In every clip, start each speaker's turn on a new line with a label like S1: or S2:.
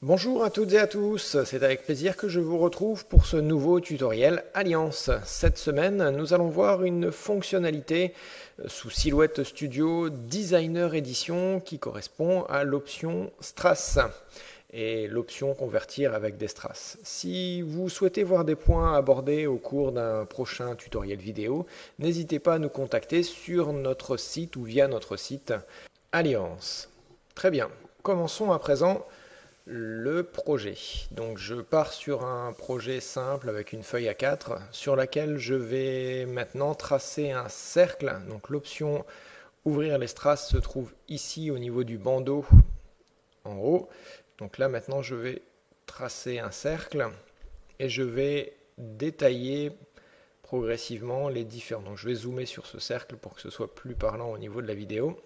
S1: Bonjour à toutes et à tous, c'est avec plaisir que je vous retrouve pour ce nouveau tutoriel Alliance. Cette semaine, nous allons voir une fonctionnalité sous Silhouette Studio Designer Edition qui correspond à l'option Strass et l'option Convertir avec des strass. Si vous souhaitez voir des points abordés au cours d'un prochain tutoriel vidéo, n'hésitez pas à nous contacter sur notre site ou via notre site Alliance. Très bien, commençons à présent le projet. Donc je pars sur un projet simple avec une feuille A4 sur laquelle je vais maintenant tracer un cercle. Donc l'option ouvrir les strass se trouve ici au niveau du bandeau en haut. Donc là maintenant je vais tracer un cercle et je vais détailler progressivement les différents. Donc je vais zoomer sur ce cercle pour que ce soit plus parlant au niveau de la vidéo.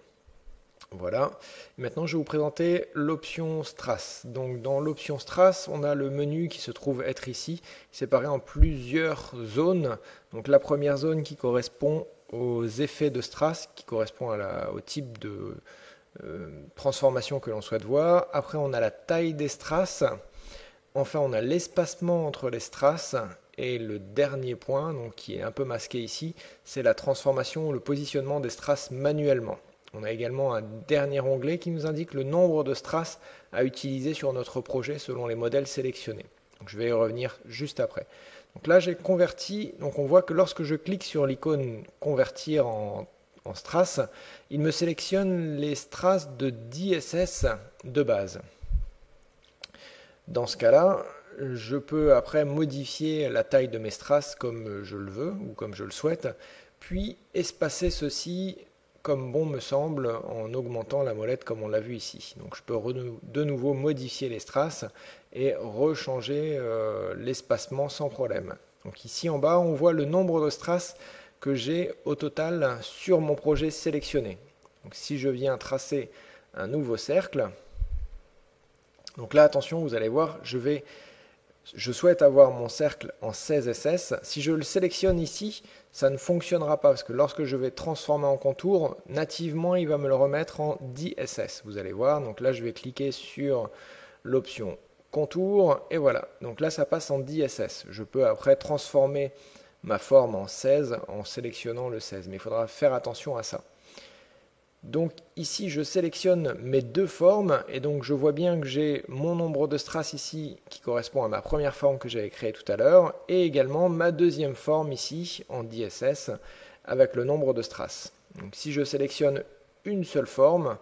S1: Voilà. Maintenant, je vais vous présenter l'option Strass. Donc, dans l'option Strass, on a le menu qui se trouve être ici, séparé en plusieurs zones. Donc, la première zone qui correspond aux effets de Strass, qui correspond au type de transformation que l'on souhaite voir. Après, on a la taille des strass. Enfin, on a l'espacement entre les strass. Et le dernier point, donc, qui est un peu masqué ici, c'est la transformation ou le positionnement des strass manuellement. On a également un dernier onglet qui nous indique le nombre de strass à utiliser sur notre projet selon les modèles sélectionnés. Donc, je vais y revenir juste après. Donc là, j'ai converti. Donc on voit que lorsque je clique sur l'icône convertir en strass, il me sélectionne les strass de 10 SS de base. Dans ce cas-là, je peux après modifier la taille de mes strass comme je le veux ou comme je le souhaite, puis espacer ceci comme bon me semble en augmentant la molette comme on l'a vu ici. Donc je peux de nouveau modifier les strass et rechanger l'espacement sans problème. Donc ici en bas on voit le nombre de strass que j'ai au total sur mon projet sélectionné. Donc si je viens tracer un nouveau cercle, donc là attention, vous allez voir, je souhaite avoir mon cercle en 16 SS. Si je le sélectionne ici, ça ne fonctionnera pas parce que lorsque je vais transformer en contour, nativement, il va me le remettre en 10 SS. Vous allez voir, donc là, je vais cliquer sur l'option contour et voilà. Donc là, ça passe en 10 SS. Je peux après transformer ma forme en 16 en sélectionnant le 16, mais il faudra faire attention à ça. Donc ici je sélectionne mes deux formes et donc je vois bien que j'ai mon nombre de strass ici qui correspond à ma première forme que j'avais créée tout à l'heure et également ma deuxième forme ici en 10 SS avec le nombre de strass. Donc si je sélectionne une seule forme,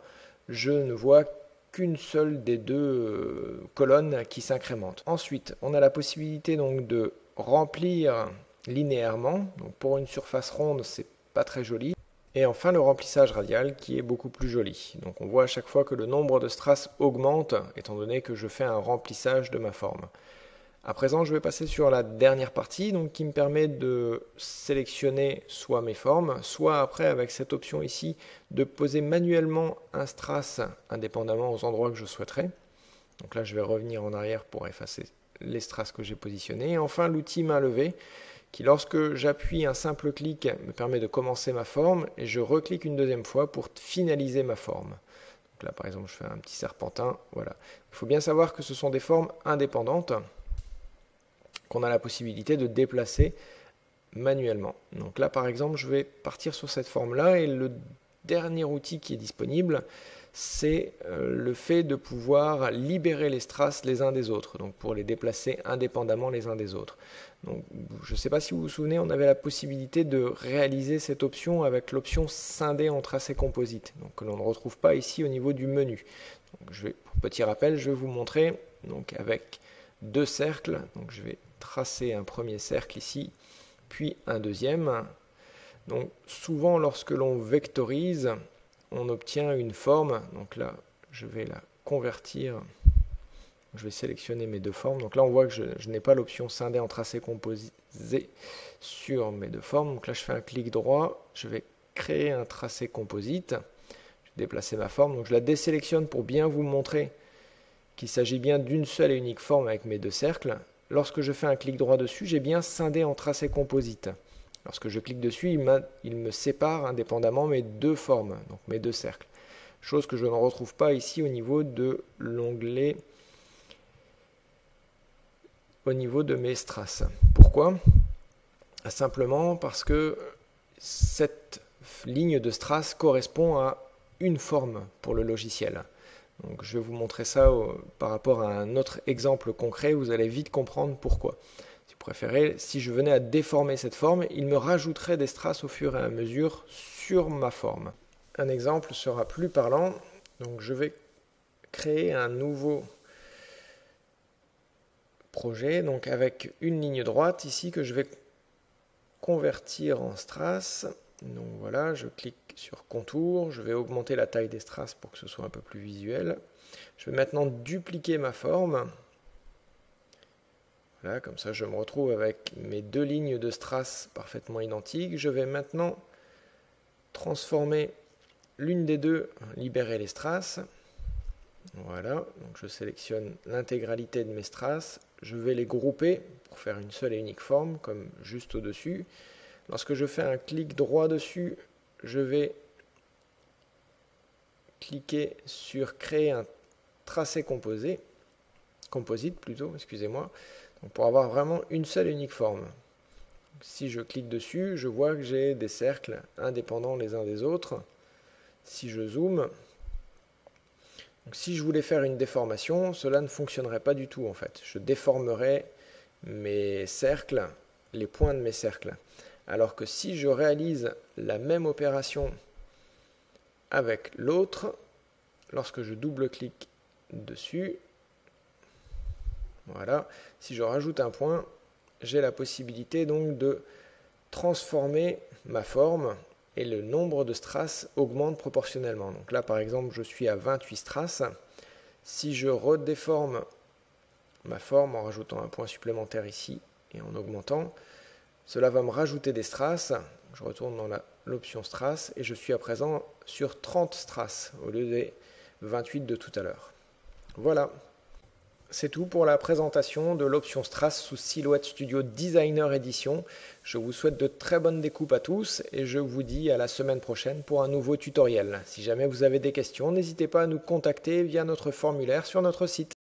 S1: je ne vois qu'une seule des deux colonnes qui s'incrémentent. Ensuite on a la possibilité donc de remplir linéairement. Donc pour une surface ronde c'est pas très joli. Et enfin le remplissage radial qui est beaucoup plus joli. Donc on voit à chaque fois que le nombre de strass augmente étant donné que je fais un remplissage de ma forme. À présent je vais passer sur la dernière partie donc, qui me permet de sélectionner soit mes formes, soit après avec cette option ici de poser manuellement un strass indépendamment aux endroits que je souhaiterais. Donc là je vais revenir en arrière pour effacer les strass que j'ai positionnés. Et enfin l'outil main levée qui lorsque j'appuie un simple clic me permet de commencer ma forme et je reclique une deuxième fois pour finaliser ma forme. Donc là par exemple je fais un petit serpentin, voilà. Il faut bien savoir que ce sont des formes indépendantes qu'on a la possibilité de déplacer manuellement. Donc là par exemple je vais partir sur cette forme là et le dernier outil qui est disponible c'est le fait de pouvoir libérer les strass les uns des autres, donc pour les déplacer indépendamment les uns des autres. Donc, je ne sais pas si vous vous souvenez, on avait la possibilité de réaliser cette option avec l'option scinder en tracé composite, donc que l'on ne retrouve pas ici au niveau du menu. Donc, pour petit rappel, je vais vous montrer donc avec deux cercles. Donc, je vais tracer un premier cercle ici, puis un deuxième. Donc, souvent, lorsque l'on vectorise, on obtient une forme. Donc là, je vais la convertir. Je vais sélectionner mes deux formes. Donc là, on voit que je n'ai pas l'option scinder en tracé composé sur mes deux formes. Donc là, je fais un clic droit. Je vais créer un tracé composite. Je vais déplacer ma forme. Donc je la désélectionne pour bien vous montrer qu'il s'agit bien d'une seule et unique forme avec mes deux cercles. Lorsque je fais un clic droit dessus, j'ai bien scindé en tracé composite. Lorsque je clique dessus, il me sépare indépendamment mes deux formes, donc mes deux cercles. Chose que je ne retrouve pas ici au niveau de l'onglet au niveau de mes strass. Pourquoi? Simplement parce que cette ligne de strass correspond à une forme pour le logiciel. Donc, je vais vous montrer ça par rapport à un autre exemple concret, vous allez vite comprendre pourquoi. Si vous préférez, si je venais à déformer cette forme, il me rajouterait des strass au fur et à mesure sur ma forme. Un exemple sera plus parlant, donc je vais créer un nouveau projet, donc avec une ligne droite ici que je vais convertir en strass. Donc voilà, je clique sur contour, je vais augmenter la taille des strass pour que ce soit un peu plus visuel. Je vais maintenant dupliquer ma forme. Voilà, comme ça je me retrouve avec mes deux lignes de strass parfaitement identiques. Je vais maintenant transformer l'une des deux, libérer les strass. Voilà, donc je sélectionne l'intégralité de mes strass. Je vais les grouper pour faire une seule et unique forme, comme juste au-dessus. Lorsque je fais un clic droit dessus, je vais cliquer sur créer un tracé composite plutôt, excusez-moi, pour avoir vraiment une seule et unique forme. Donc, si je clique dessus, je vois que j'ai des cercles indépendants les uns des autres. Si je zoome, donc si je voulais faire une déformation, cela ne fonctionnerait pas du tout en fait. Je déformerais mes cercles, les points de mes cercles. Alors que si je réalise la même opération avec l'autre, lorsque je double-clique dessus, voilà, si je rajoute un point, j'ai la possibilité donc de transformer ma forme et le nombre de strass augmente proportionnellement. Donc là par exemple je suis à 28 strass. Si je redéforme ma forme en rajoutant un point supplémentaire ici et en augmentant, cela va me rajouter des strass. Je retourne dans l'option strass et je suis à présent sur 30 strass au lieu des 28 de tout à l'heure. Voilà, c'est tout pour la présentation de l'option strass sous Silhouette Studio Designer Edition. Je vous souhaite de très bonnes découpes à tous et je vous dis à la semaine prochaine pour un nouveau tutoriel. Si jamais vous avez des questions, n'hésitez pas à nous contacter via notre formulaire sur notre site.